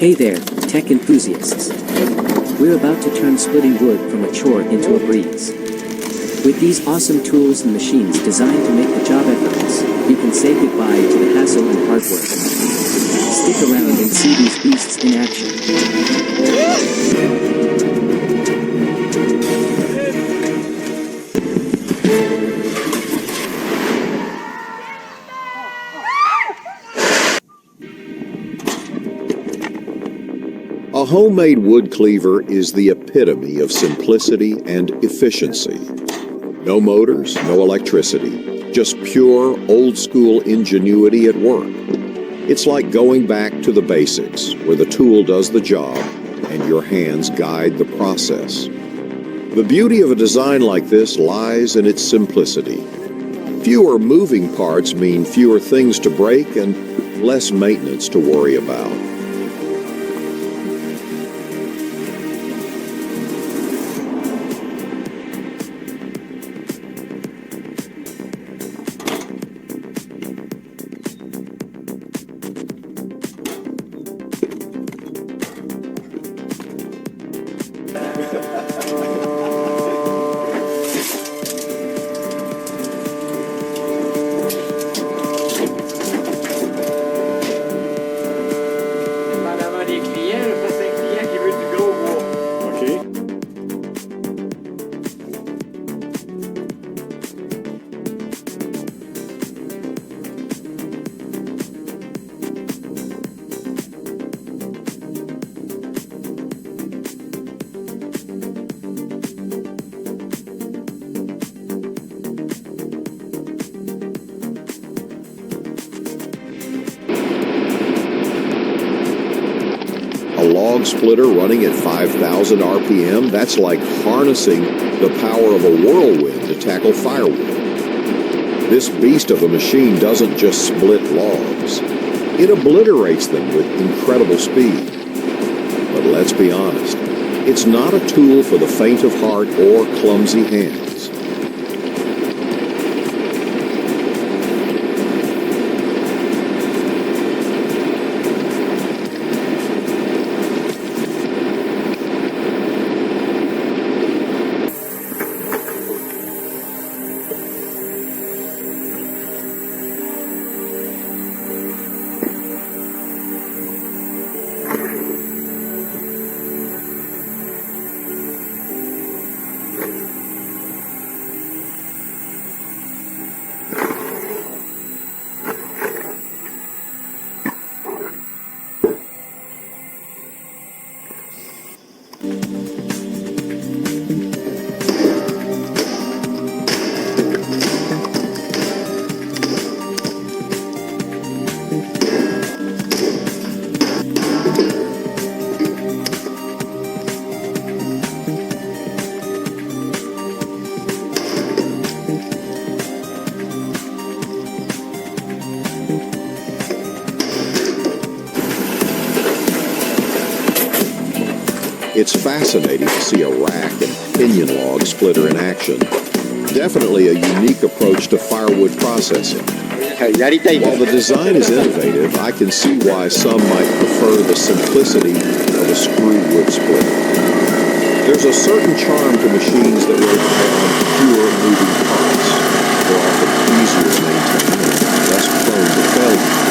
Hey there, tech enthusiasts. We're about to turn splitting wood from a chore into a breeze. With these awesome tools and machines designed to make the job effortless, you can say goodbye to the hassle and hard work. Stick around and see these beasts in action. A homemade wood cleaver is the epitome of simplicity and efficiency. No motors, no electricity, just pure, old-school ingenuity at work. It's like going back to the basics, where the tool does the job and your hands guide the process. The beauty of a design like this lies in its simplicity. Fewer moving parts mean fewer things to break and less maintenance to worry about. A log splitter running at 5,000 RPM, that's like harnessing the power of a whirlwind to tackle firewood. This beast of a machine doesn't just split logs, it obliterates them with incredible speed. But let's be honest, it's not a tool for the faint of heart or clumsy hands. It's fascinating to see a rack and pinion log splitter in action. Definitely a unique approach to firewood processing. While the design is innovative, I can see why some might prefer the simplicity of a screw wood splitter. There's a certain charm to machines that rely on fewer moving parts. They're often easier to maintain and less prone to failure.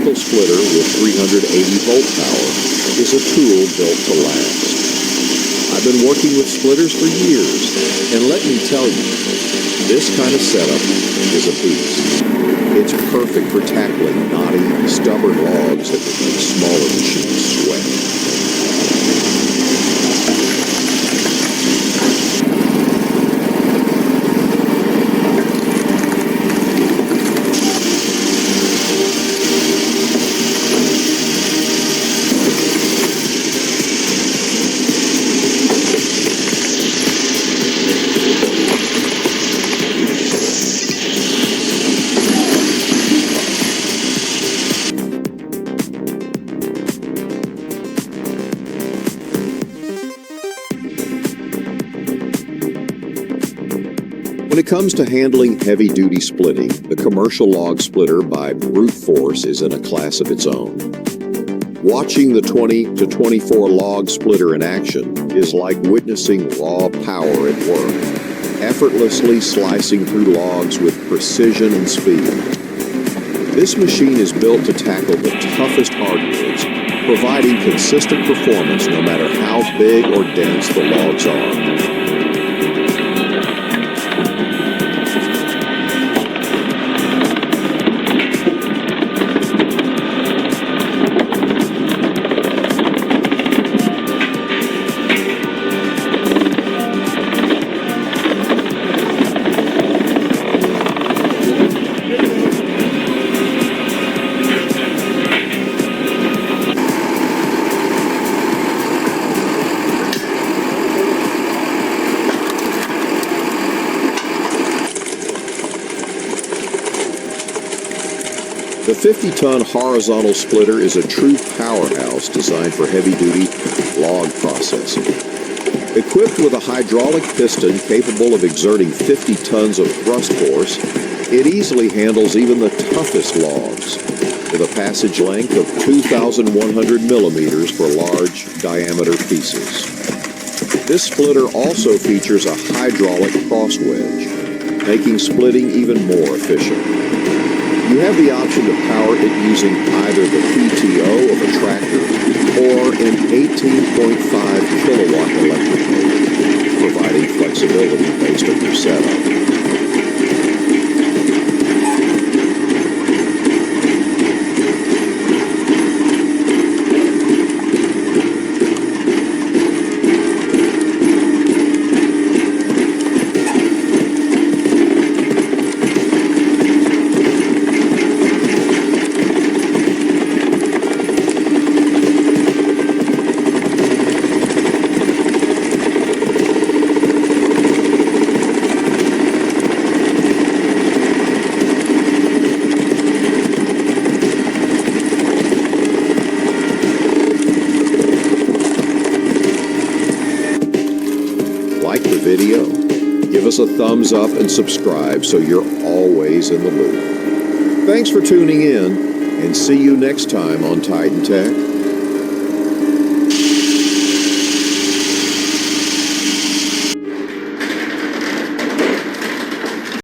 identical splitter with 380-volt power is a tool built to last. I've been working with splitters for years, and let me tell you, this kind of setup is a beast. It's perfect for tackling knotty, stubborn logs that would make smaller machines sweat. When it comes to handling heavy-duty splitting, the commercial log splitter by brute force is in a class of its own. Watching the 20 to 24 log splitter in action is like witnessing raw power at work, effortlessly slicing through logs with precision and speed. This machine is built to tackle the toughest hardwoods, providing consistent performance no matter how big or dense the logs are. The 50-ton horizontal splitter is a true powerhouse designed for heavy-duty log processing. Equipped with a hydraulic piston capable of exerting 50 tons of thrust force, it easily handles even the toughest logs, with a passage length of 2,100 millimeters for large diameter pieces. This splitter also features a hydraulic cross wedge, making splitting even more efficient. You have the option to power it using either the PTO of a tractor or an 18.5 kilowatt electric motor, providing flexibility based on your setup. Like the video, give us a thumbs up and subscribe so you're always in the loop. Thanks for tuning in, and see you next time on Titan Tech.